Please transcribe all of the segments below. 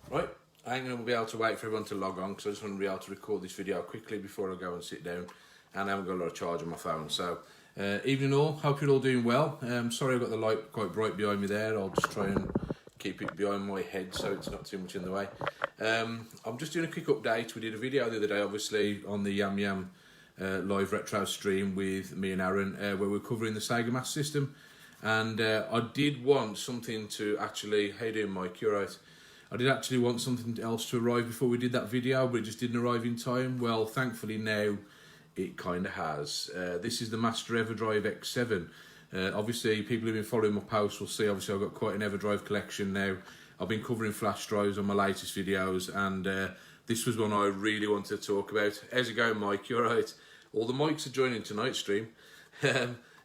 Right, I ain't going to be able to wait for everyone to log on because I just want to be able to record this video quickly before I go and sit down, and I haven't got a lot of charge on my phone. So, evening all, hope you're all doing well. Sorry I've got the light quite bright behind me there. I'll just try and keep it behind my head so it's not too much in the way. I'm just doing a quick update. We did a video the other day, obviously, on the YamYam live retro stream with me and Aaron, where we're covering the Sega Master System. And I did want something to actually... How you doing, Mike? You're right. I did actually want something else to arrive before we did that video, but it just didn't arrive in time. Well, thankfully now it kind of has. This is the Master Everdrive X7. Obviously, people who've been following my posts will see, obviously, I've got quite an Everdrive collection now. I've been covering flash drives on my latest videos, and this was one I really wanted to talk about. How's it going, Mike? You're right. All the mics are joining tonight's stream.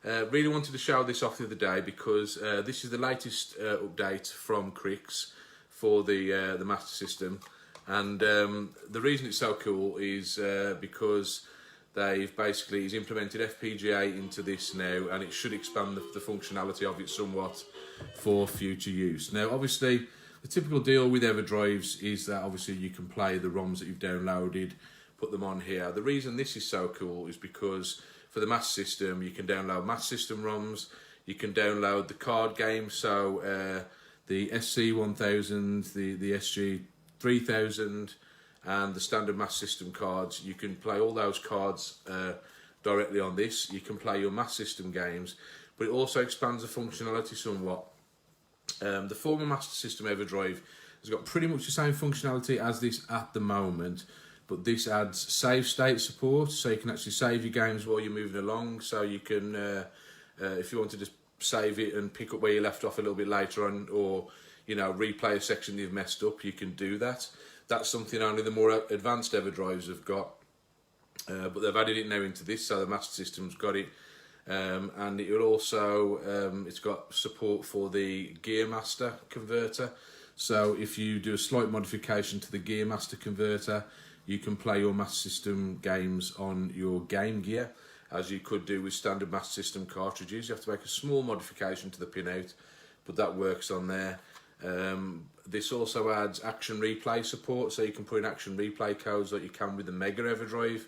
Really wanted to show this off the other day because this is the latest update from Crix for the Master System, and the reason it's so cool is because they've basically implemented FPGA into this now, and it should expand the functionality of it somewhat for future use. Now, obviously, the typical deal with Everdrives is that obviously you can play the ROMs that you've downloaded, put them on here. The reason this is so cool is because for the Master System, you can download Master System ROMs, you can download the card games, so the SC1000, the SG3000, and the standard Master System cards. You can play all those cards directly on this. You can play your Master System games, but it also expands the functionality somewhat. The former Master System Everdrive has got pretty much the same functionality as this at the moment, but this adds save state support, so you can actually save your games while you're moving along. So you can, if you want to just save it and pick up where you left off a little bit later on, or replay a section you've messed up, you can do that. That's something only the more advanced Everdrives have got, but they've added it now into this, so the Master System's got it, and it will also it's got support for the Gear Master converter. So if you do a slight modification to the Gear Master converter, you can play your Master System games on your Game Gear, as you could do with standard Master System cartridges. You have to make a small modification to the pinout, but that works on there. This also adds action replay support, so you can put in action replay codes like you can with the Mega Everdrive.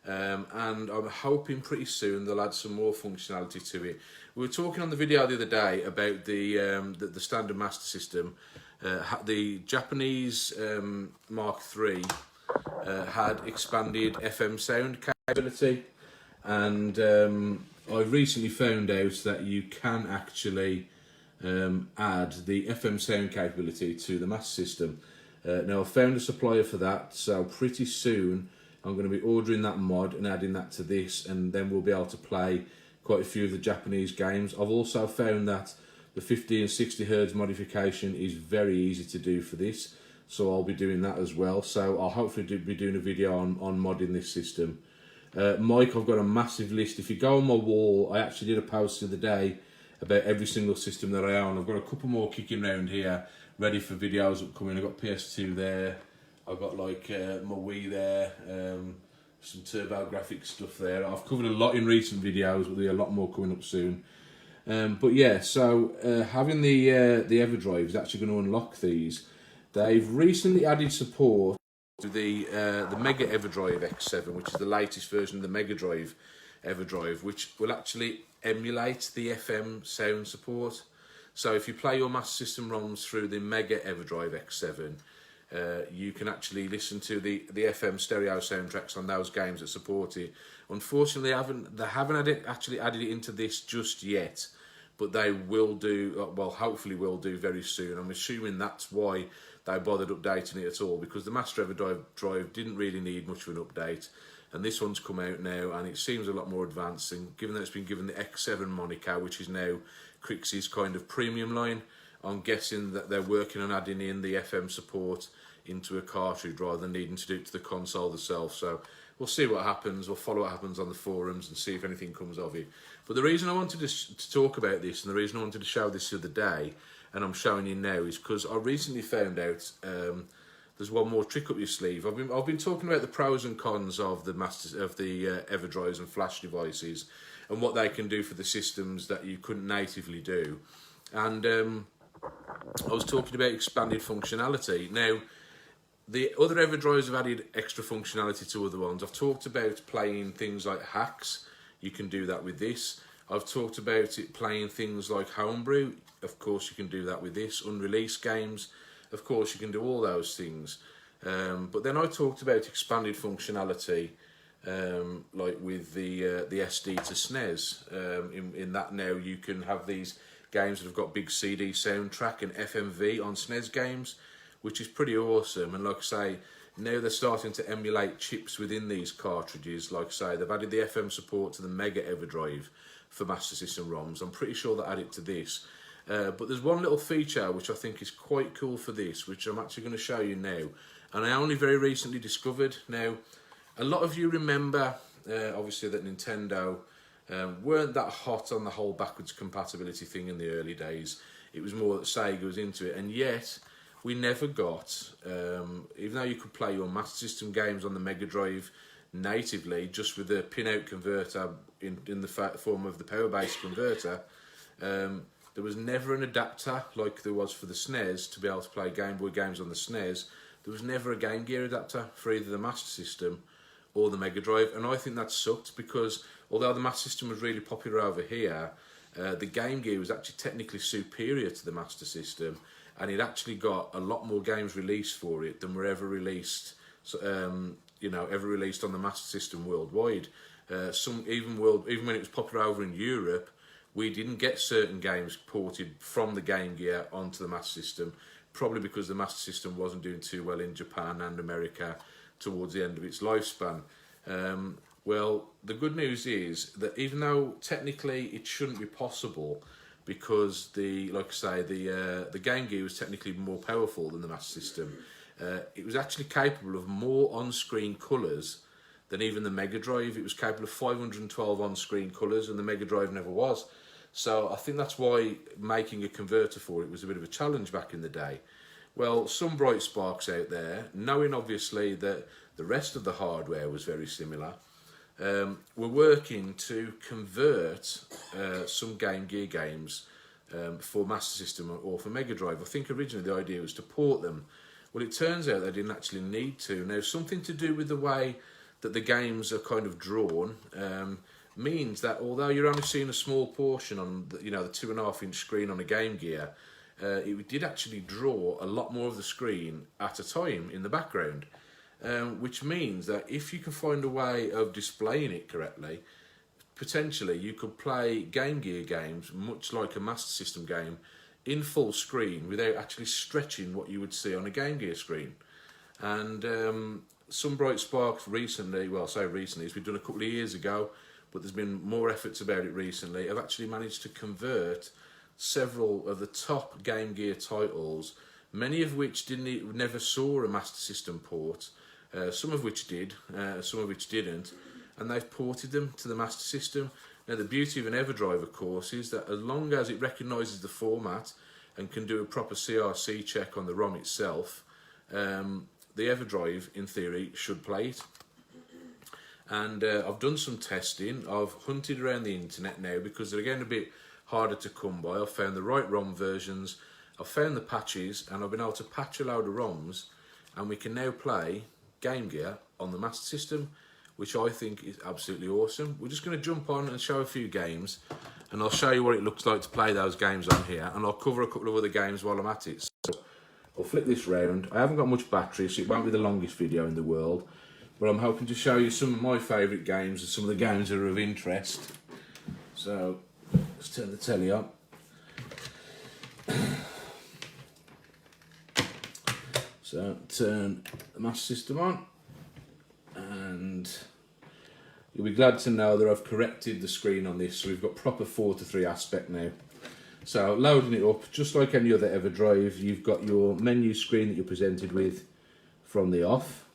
And I'm hoping pretty soon they'll add some more functionality to it. We were talking on the video the other day about the standard Master System. The Japanese Mark III had expanded FM sound capability, and I recently found out that you can actually add the FM sound capability to the Master System. Now I've found a supplier for that, so pretty soon I'm going to be ordering that mod and adding that to this, and then we'll be able to play quite a few of the Japanese games. I've also found that the 50 and 60 Hz modification is very easy to do for this, so I'll be doing that as well. So I'll hopefully be doing a video on modding this system. Mike, I've got a massive list. If you go on my wall, I actually did a post the other day about every single system that I own. I've got a couple more kicking around here, ready for videos upcoming. I've got PS2 there, I've got like my Wii there, some TurboGrafx stuff there. I've covered a lot in recent videos, but there'll be a lot more coming up soon. But yeah, so having the Everdrive is actually going to unlock these. They've recently added support to the Mega Everdrive X7, which is the latest version of the Mega Drive Everdrive, which will actually emulate the FM sound support. So if you play your Master System ROMs through the Mega Everdrive X7, you can actually listen to the FM stereo soundtracks on those games that support it. Unfortunately, they haven't actually added it into this just yet, but they will do, well, hopefully will do very soon. I'm assuming that's why they bothered updating it at all, because the Master Everdrive didn't really need much of an update, and this one's come out now and it seems a lot more advanced, and given that it's been given the X7 moniker, which is now Crix's kind of premium line, I'm guessing that they're working on adding in the FM support into a cartridge rather than needing to do it to the console themselves. So we'll see what happens. We'll follow what happens on the forums and see if anything comes of it. But the reason I wanted to talk about this, and the reason I wanted to show this the other day, and I'm showing you now is because I recently found out there's one more trick up your sleeve. I've been talking about the pros and cons of the Everdrives and flash devices and what they can do for the systems that you couldn't natively do, and I was talking about expanded functionality. Now, the other Everdrives have added extra functionality to other ones. I've talked about playing things like hacks. You can do that with this. I've talked about it playing things like homebrew. Of course, you can do that with this. Unreleased games. Of course, you can do all those things. But then I talked about expanded functionality, like with the SD to SNES. In that now you can have these games that have got big CD soundtrack and FMV on SNES games, which is pretty awesome. And like I say, now they're starting to emulate chips within these cartridges. Like I say, they've added the FM support to the Mega Everdrive for Master System ROMs. I'm pretty sure they added to this. But there's one little feature which I think is quite cool for this, which I'm actually going to show you now. And I only very recently discovered. Now, a lot of you remember, obviously, that Nintendo weren't that hot on the whole backwards compatibility thing in the early days. It was more that Sega was into it, and yet we never got, even though you could play your Master System games on the Mega Drive natively, just with the pin-out converter in the form of the power-based converter, there was never an adapter like there was for the SNES to be able to play Game Boy games on the SNES. There was never a Game Gear adapter for either the Master System or the Mega Drive, and I think that sucked because although the Master System was really popular over here, the Game Gear was actually technically superior to the Master System, and it actually got a lot more games released for it than were ever released, ever released on the Master System worldwide. Even when it was popular over in Europe, we didn't get certain games ported from the Game Gear onto the Master System, probably because the Master System wasn't doing too well in Japan and America towards the end of its lifespan. Well, the good news is that even though technically it shouldn't be possible, because the Game Gear was technically more powerful than the Master System, it was actually capable of more on-screen colours than even the Mega Drive. It was capable of 512 on-screen colours, and the Mega Drive never was. So I think that's why making a converter for it was a bit of a challenge back in the day. Well, some bright sparks out there, knowing obviously that the rest of the hardware was very similar, we're working to convert some Game Gear games for Master System or for Mega Drive. I think originally the idea was to port them. Well, it turns out they didn't actually need to. Now, something to do with the way that the games are kind of drawn means that although you're only seeing a small portion on the 2.5-inch screen on a Game Gear, it did actually draw a lot more of the screen at a time in the background, which means that if you can find a way of displaying it correctly, potentially you could play Game Gear games much like a Master System game in full screen without actually stretching what you would see on a Game Gear screen. And some bright sparks recently, well, I say recently, it's been done a couple of years ago, but there's been more efforts about it recently. I've actually managed to convert several of the top Game Gear titles, many of which never saw a Master System port, some of which did, some of which didn't, and they've ported them to the Master System. Now, the beauty of an Everdrive, of course, is that as long as it recognises the format and can do a proper CRC check on the ROM itself, the Everdrive, in theory, should play it. And I've done some testing. I've hunted around the internet now because they're getting a bit harder to come by. I've found the right ROM versions, I've found the patches, and I've been able to patch a load of ROMs, and we can now play Game Gear on the Master System, which I think is absolutely awesome. We're just going to jump on and show a few games, and I'll show you what it looks like to play those games on here, and I'll cover a couple of other games while I'm at it. So I'll flip this round. I haven't got much battery, so it won't be the longest video in the world, but I'm hoping to show you some of my favourite games and some of the games that are of interest. So let's turn the telly on. So turn the Master System on, and you'll be glad to know that I've corrected the screen on this, so we've got proper 4:3 aspect now. So loading it up, just like any other Everdrive, you've got your menu screen that you're presented with from the off.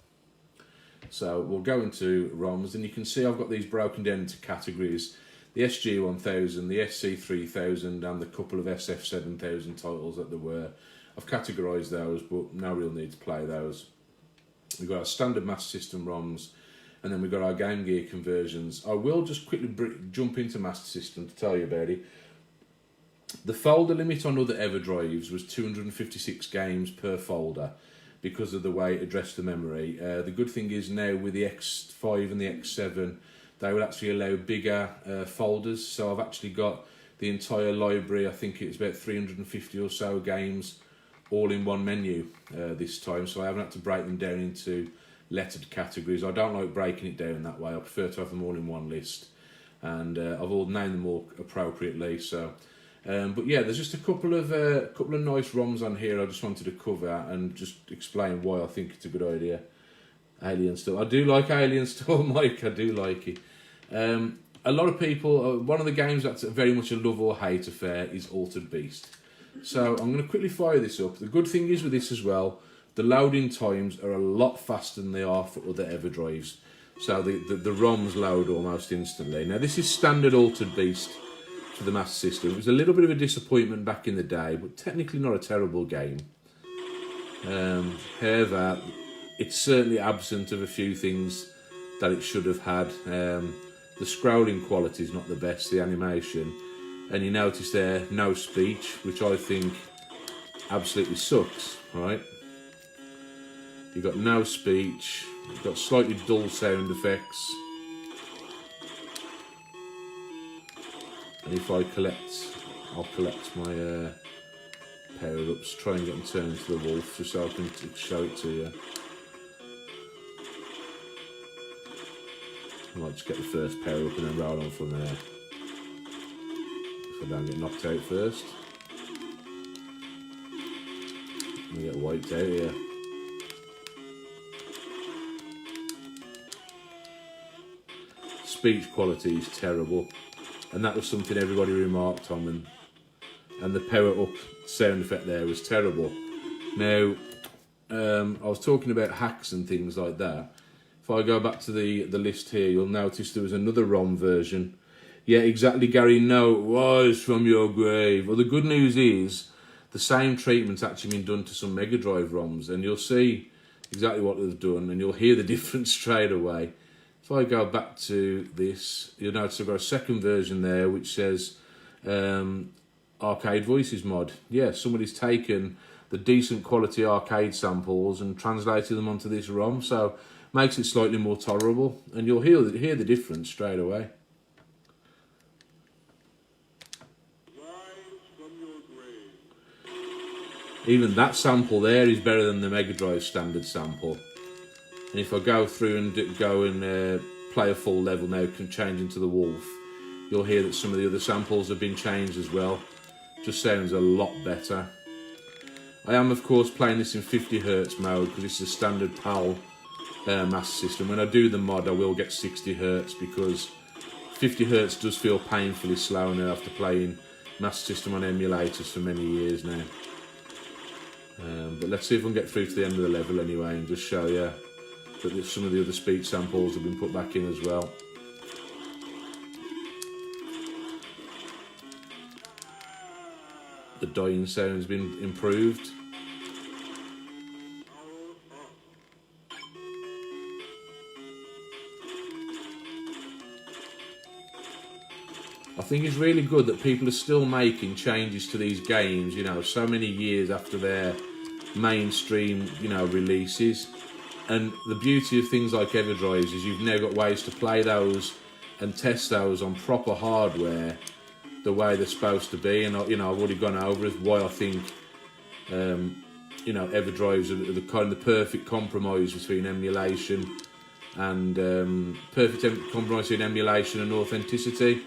So we'll go into ROMs, and you can see I've got these broken down into categories. the SG1000, the SC3000 and the couple of SF7000 titles that there were. I've categorised those, but no real need to play those. We've got our standard Master System ROMs, and then we've got our Game Gear conversions. I will just quickly jump into Master System to tell you about it. The folder limit on other Everdrives was 256 games per folder because of the way it addressed the memory. The good thing is now with the X5 and the X7, they will actually allow bigger folders. So I've actually got the entire library, I think it's about 350 or so games, all in one menu this time. So I haven't had to break them down into lettered categories. I don't like breaking it down that way. I prefer to have them all in one list. And I've all named them all appropriately. So, but yeah, there's just a couple of nice ROMs on here I just wanted to cover and just explain why I think it's a good idea. Alien still. I do like Alien still, Mike. I do like it. A lot of people, one of the games that's very much a love or hate affair is Altered Beast. So I'm going to quickly fire this up. The good thing is with this as well, the loading times are a lot faster than they are for other Everdrives. So the ROMs load almost instantly. Now this is standard Altered Beast for the Master System. It was a little bit of a disappointment back in the day, but technically not a terrible game. However, it's certainly absent of a few things that it should have had. The scrolling quality is not the best, the animation. And you notice there, no speech, which I think absolutely sucks, right? You've got no speech, you've got slightly dull sound effects. And if I I'll collect my power-ups, try and get them turned into the wolf, just so I can show it to you. I might just get the first power-up and then roll on from there. If I don't get knocked out first. I get wiped out here. Speech quality is terrible, and that was something everybody remarked on, and the power-up sound effect there was terrible. Now, I was talking about hacks and things like that. If I go back to the list here, you'll notice there was another ROM version. Yeah, exactly, Gary. No, it was from your grave. Well, the good news is the same treatment's actually been done to some Mega Drive ROMs, and you'll see exactly what they've done, and you'll hear the difference straight away. If I go back to this, you'll notice I've got a second version there which says Arcade Voices mod. Yeah, somebody's taken the decent quality arcade samples and translated them onto this ROM, so makes it slightly more tolerable, and you'll hear the difference straight away. Even that sample there is better than the Mega Drive standard sample. And if I go through and play a full level now, can change into the wolf, you'll hear that some of the other samples have been changed as well. Just sounds a lot better. I am of course playing this in 50Hz mode because it's a standard PAL Master System. When I do the mod I will get 60Hz because 50Hz does feel painfully slow now after playing Master System on emulators for many years now. But let's see if we can get through to the end of the level anyway and just show you that some of the other speech samples have been put back in as well. The dying sound's been improved. I think it's really good that people are still making changes to these games, you know, so many years after their mainstream, you know, releases. And the beauty of things like Everdrives is you've now got ways to play those and test those on proper hardware the way they're supposed to be. And, you know, I've already gone over why I think, you know, Everdrives are the kind of the perfect compromise between emulation and authenticity.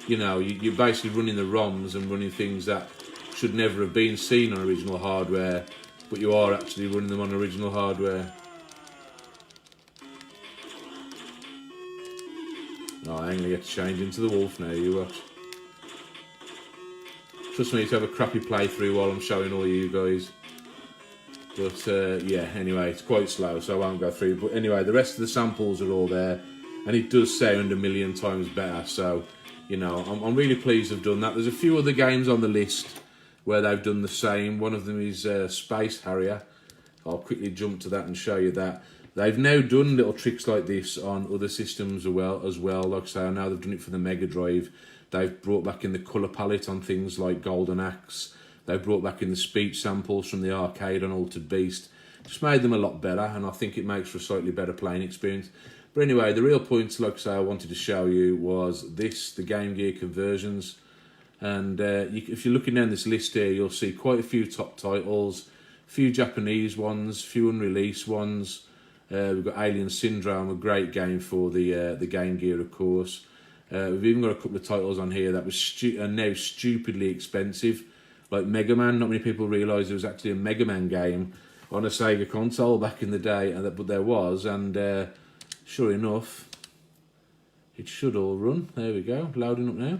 You know, you're basically running the ROMs and running things that should never have been seen on original hardware, but you are actually running them on original hardware. Oh, I'm going to get to change into the wolf now, you watch. Trust me, to have a crappy playthrough while I'm showing all you guys. But yeah, anyway, it's quite slow, so I won't go through. But anyway, the rest of the samples are all there, and it does sound a million times better, so you know, I'm really pleased they've done that. There's a few other games on the list where they've done the same. One of them is Space Harrier. I'll quickly jump to that and show you that. They've now done little tricks like this on other systems as well. Like I say, I know they've done it for the Mega Drive. They've brought back in the colour palette on things like Golden Axe. They've brought back in the speech samples from the arcade on Altered Beast. Just made them a lot better, and I think it makes for a slightly better playing experience. But anyway, the real point, like I say, I wanted to show you was this, the Game Gear conversions. And if you're looking down this list here, you'll see quite a few top titles, a few Japanese ones, a few unreleased ones. We've got Alien Syndrome, a great game for the Game Gear, of course. We've even got a couple of titles on here that are now stupidly expensive, like Mega Man. Not many people realise there was actually a Mega Man game on a Sega console back in the day, but there was, and sure enough, it should all run. There we go, loading up now.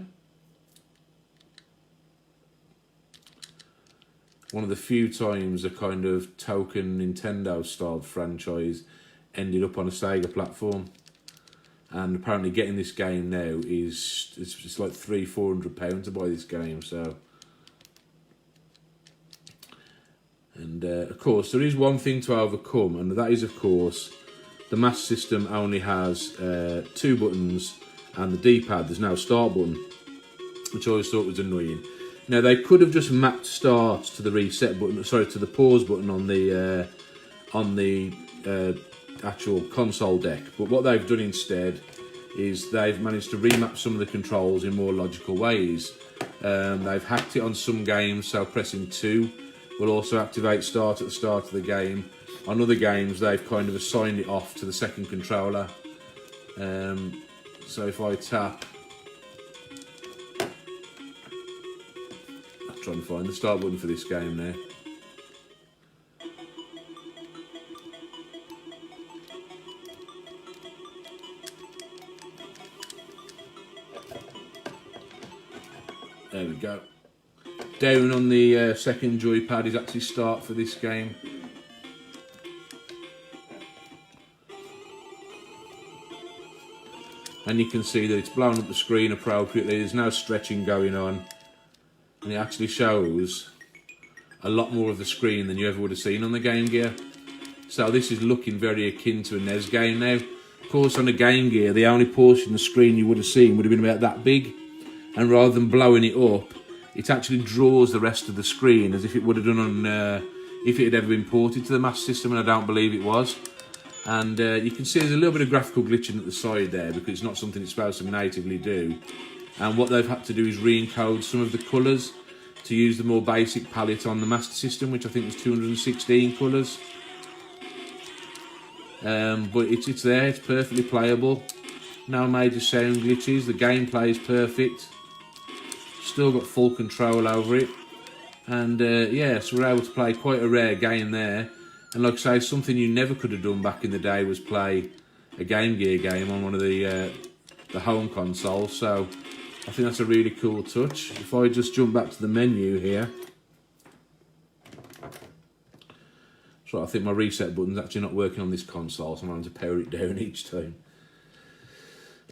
One of the few times a kind of token Nintendo-style franchise ended up on a Sega platform, and apparently getting this game now it's like £300-400 to buy this game. So, and of course there is one thing to overcome, and that is, of course, the Master System only has 2 buttons and the D-pad. There's no start button, which I always thought was annoying. Now they could have just mapped start to the reset button, sorry, to the pause button on the actual console deck. But what they've done instead is they've managed to remap some of the controls in more logical ways. They've hacked it on some games, so pressing 2 will also activate start at the start of the game. On other games, they've kind of assigned it off to the second controller. So if I tap, I'm trying to find the start button for this game now. There we go. Down on the second joypad is actually start for this game. And you can see that it's blown up the screen appropriately. There's no stretching going on, and it actually shows a lot more of the screen than you ever would have seen on the Game Gear. So this is looking very akin to a NES game now. Of course, on the Game Gear, the only portion of the screen you would have seen would have been about that big, and rather than blowing it up, it actually draws the rest of the screen as if it would have done on if it had ever been ported to the Master System, and I don't believe it was. And you can see there's a little bit of graphical glitching at the side there because it's not something it's supposed to natively do. And what they've had to do is re-encode some of the colours to use the more basic palette on the Master System, which I think was 216 colours. But it's there, it's perfectly playable. No major sound glitches, the gameplay is perfect. Still got full control over it. And yeah, so we're able to play quite a rare game there. And like I say, something you never could have done back in the day was play a Game Gear game on one of the home consoles. So I think that's a really cool touch. If I just jump back to the menu here. So I think my reset button's actually not working on this console, so I'm having to power it down each time.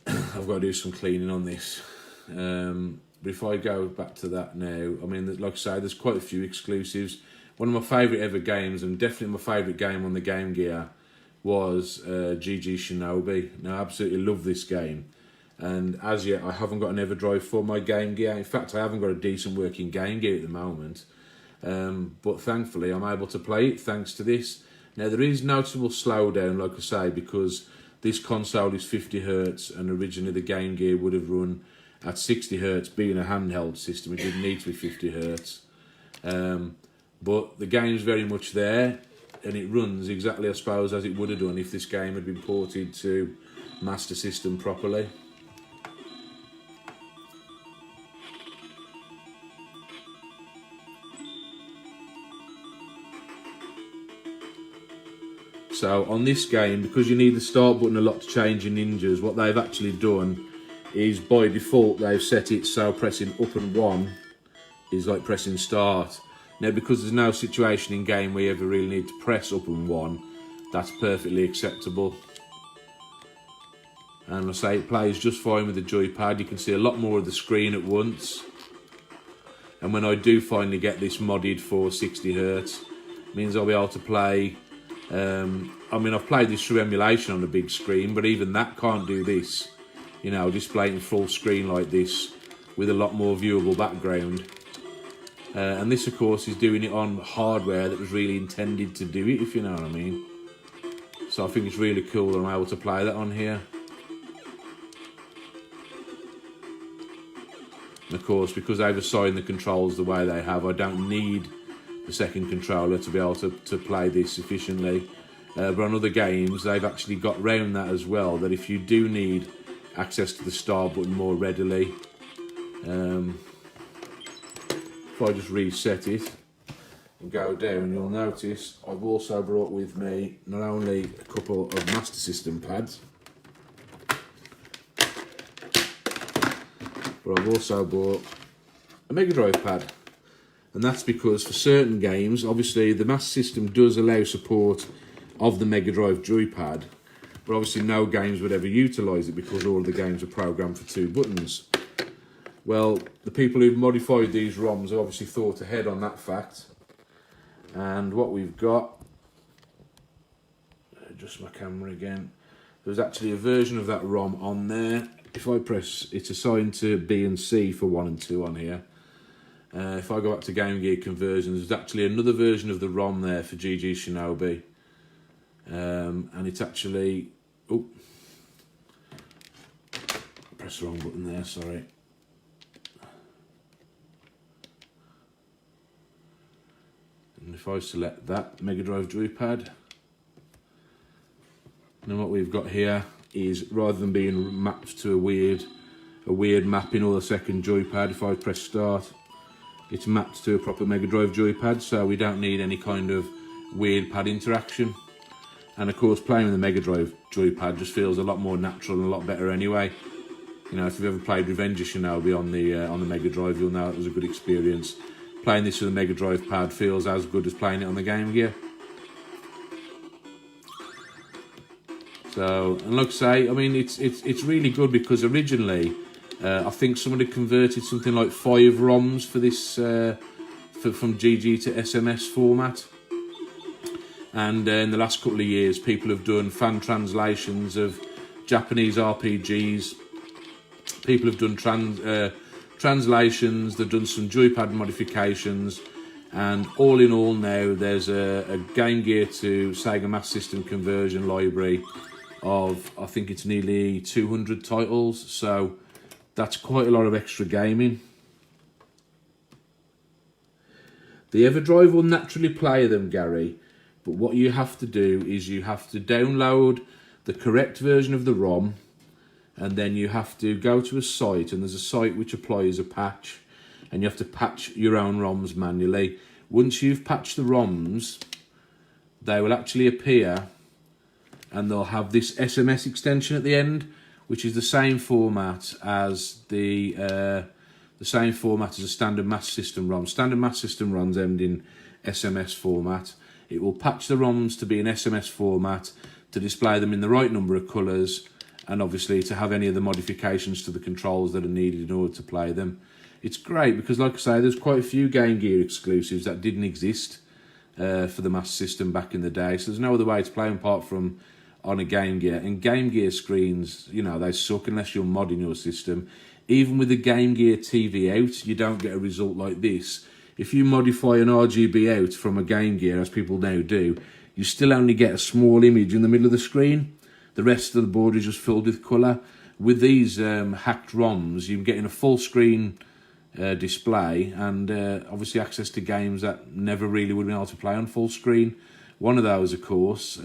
I've got to do some cleaning on this. But if I go back to that now, I mean, like I say, there's quite a few exclusives. One of my favourite ever games, and definitely my favourite game on the Game Gear, was GG Shinobi. Now, I absolutely love this game. And as yet, I haven't got an Everdrive for my Game Gear. In fact, I haven't got a decent working Game Gear at the moment. But thankfully, I'm able to play it thanks to this. Now, there is noticeable slowdown, like I say, because this console is 50Hz, and originally the Game Gear would have run at 60Hz, being a handheld system. It didn't need to be 50Hz. But the game's very much there, and it runs exactly, I suppose, as it would have done if this game had been ported to Master System properly. So on this game, because you need the start button a lot to change your ninjas, what they've actually done is by default they've set it so pressing up and 1 is like pressing start. Now, because there's no situation in game where you ever really need to press up and 1, that's perfectly acceptable. and I say it plays just fine with the joypad. You can see a lot more of the screen at once. And when I do finally get this modded for 60 Hz, it means I'll be able to play. I mean, I've played this through emulation on a big screen, but even that can't do this. You know, displaying full screen like this with a lot more viewable background. And this, of course, is doing it on hardware that was really intended to do it, if you know what I mean. So I think it's really cool that I'm able to play that on here. And of course, because they've assigned the controls the way they have, I don't need the second controller to be able to play this efficiently. But on other games, they've actually got round that as well, that if you do need access to the start button more readily, if I just reset it and go down, you'll notice I've also brought with me not only a couple of Master System pads, but I've also bought a Mega Drive pad. And that's because for certain games, obviously the Master System does allow support of the Mega Drive joypad, but obviously no games would ever utilise it because all of the games are programmed for 2 buttons. Well, the people who've modified these ROMs have obviously thought ahead on that fact. And what we've got, adjust my camera again, there's actually a version of that ROM on there. If I press, it's assigned to B and C for 1 and 2 on here. If I go back to Game Gear conversions, there's actually another version of the ROM there for GG Shinobi. And it's actually, oh, press the wrong button there, sorry. And if I select that Mega Drive joypad, then what we've got here is, rather than being mapped to a weird mapping or the second joypad, if I press start, it's mapped to a proper Mega Drive joypad, so we don't need any kind of weird pad interaction. And of course, playing with the Mega Drive joypad just feels a lot more natural and a lot better anyway. You know, if you've ever played Revenge of Shinobi on the Mega Drive, you'll know it was a good experience. Playing this with a Mega Drive pad feels as good as playing it on the Game Gear. So, and like I say, I mean, it's really good because originally, I think somebody converted something like 5 ROMs for this, from GG to SMS format. And in the last couple of years, people have done fan translations of Japanese RPGs. People have done translations, they've done some joypad modifications, and all in all now there's a Game Gear to Sega Master System conversion library of, I think it's nearly 200 titles, so that's quite a lot of extra gaming. The Everdrive will naturally play them, Gary, but what you have to do is you have to download the correct version of the ROM, and then you have to go to a site, and there's a site which applies a patch, and you have to patch your own ROMs manually. Once you've patched the ROMs, they will actually appear, and they'll have this SMS extension at the end, which is the same format as the same format as a standard Master System ROM. Standard Master System ROMs end in SMS format. It will patch the ROMs to be in SMS format to display them in the right number of colours, and obviously to have any of the modifications to the controls that are needed in order to play them. It's great because, like I say, there's quite a few Game Gear exclusives that didn't exist for the Master System back in the day, so there's no other way to play them apart from on a Game Gear. And Game Gear screens, you know, they suck unless you're modding your system. Even with the Game Gear TV out, you don't get a result like this. If you modify an RGB out from a Game Gear, as people now do, you still only get a small image in the middle of the screen. The rest of the board is just filled with colour. With these hacked ROMs, you're getting a full screen display, and obviously access to games that never really would have been able to play on full screen. One of those, of course,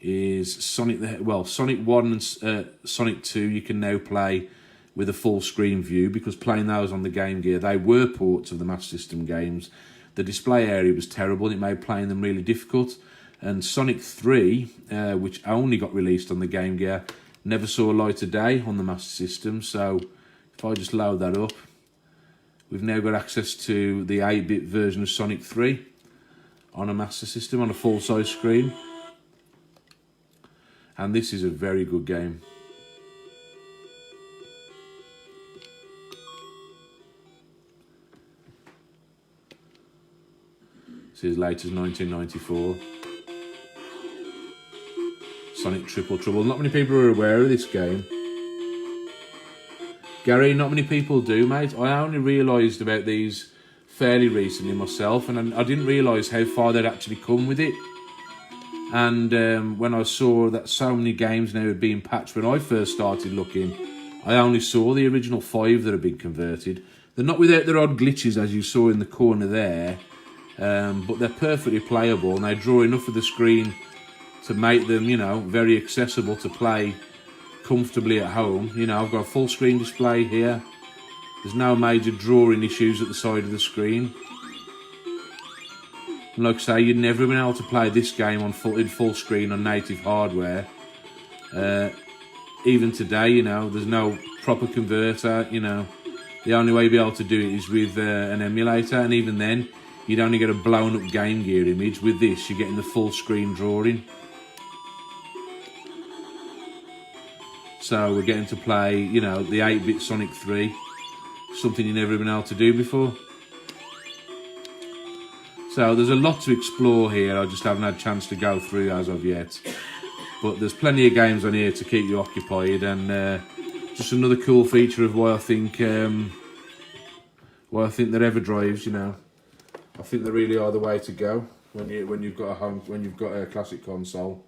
is Sonic 1 and Sonic 2 you can now play with a full screen view, because playing those on the Game Gear, they were ports of the Master System games. The display area was terrible and it made playing them really difficult. And Sonic 3, which only got released on the Game Gear, never saw light of day on the Master System. So if I just load that up, we've now got access to the 8-bit version of Sonic 3 on a Master System on a full-size screen. And this is a very good game. It's as late as 1994. Sonic Triple Trouble. Not many people are aware of this game. Gary, not many people do, mate. I only realised about these fairly recently myself, and I didn't realise how far they'd actually come with it. And when I saw that so many games now had been patched, when I first started looking, I only saw the original 5 that had been converted. They're not without their odd glitches, as you saw in the corner there, but they're perfectly playable, and they draw enough of the screen to make them, you know, very accessible to play comfortably at home. You know, I've got a full screen display here. There's no major drawing issues at the side of the screen. And like I say, you'd never been able to play this game on full screen on native hardware. Even today, you know, there's no proper converter, you know. The only way you'd be able to do it is with an emulator, and even then, you'd only get a blown up Game Gear image. With this, you're getting the full screen drawing. So we're getting to play, you know, the 8-bit Sonic 3, something you've never been able to do before. So there's a lot to explore here. I just haven't had a chance to go through as of yet. But there's plenty of games on here to keep you occupied, and just another cool feature of why I think they're Everdrives. You know, I think they really are the way to go when you've got a classic console.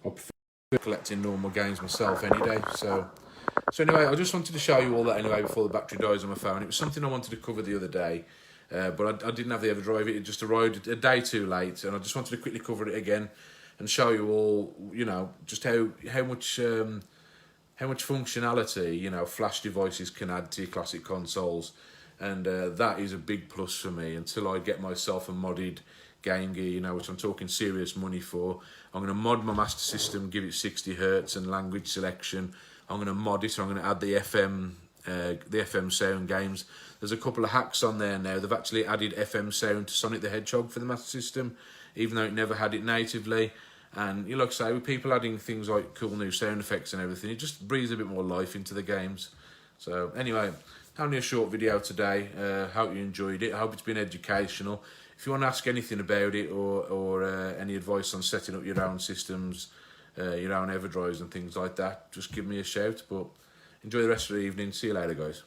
I prefer collecting normal games myself any day. So anyway, I just wanted to show you all that anyway before the battery dies on my phone. It was something I wanted to cover the other day. But I didn't have the Everdrive. It just arrived a day too late, and I just wanted to quickly cover it again and show you all, you know, just how much functionality, you know, flash devices can add to your classic consoles, and that is a big plus for me. Until I get myself a modded Game Gear, you know, which I'm talking serious money for, I'm going to mod my Master System, give it 60 Hz and language selection. I'm going to mod it. I'm going to add the FM sound games. There's a couple of hacks on there now. They've actually added FM sound to Sonic the Hedgehog for the Master System, even though it never had it natively. And you know, like I say, with people adding things like cool new sound effects and everything, it just breathes a bit more life into the games. So anyway, only a short video today. Hope you enjoyed it. I hope it's been educational. If you want to ask anything about it, or any advice on setting up your own systems, your own Everdrives and things like that, just give me a shout. But enjoy the rest of the evening. See you later, guys.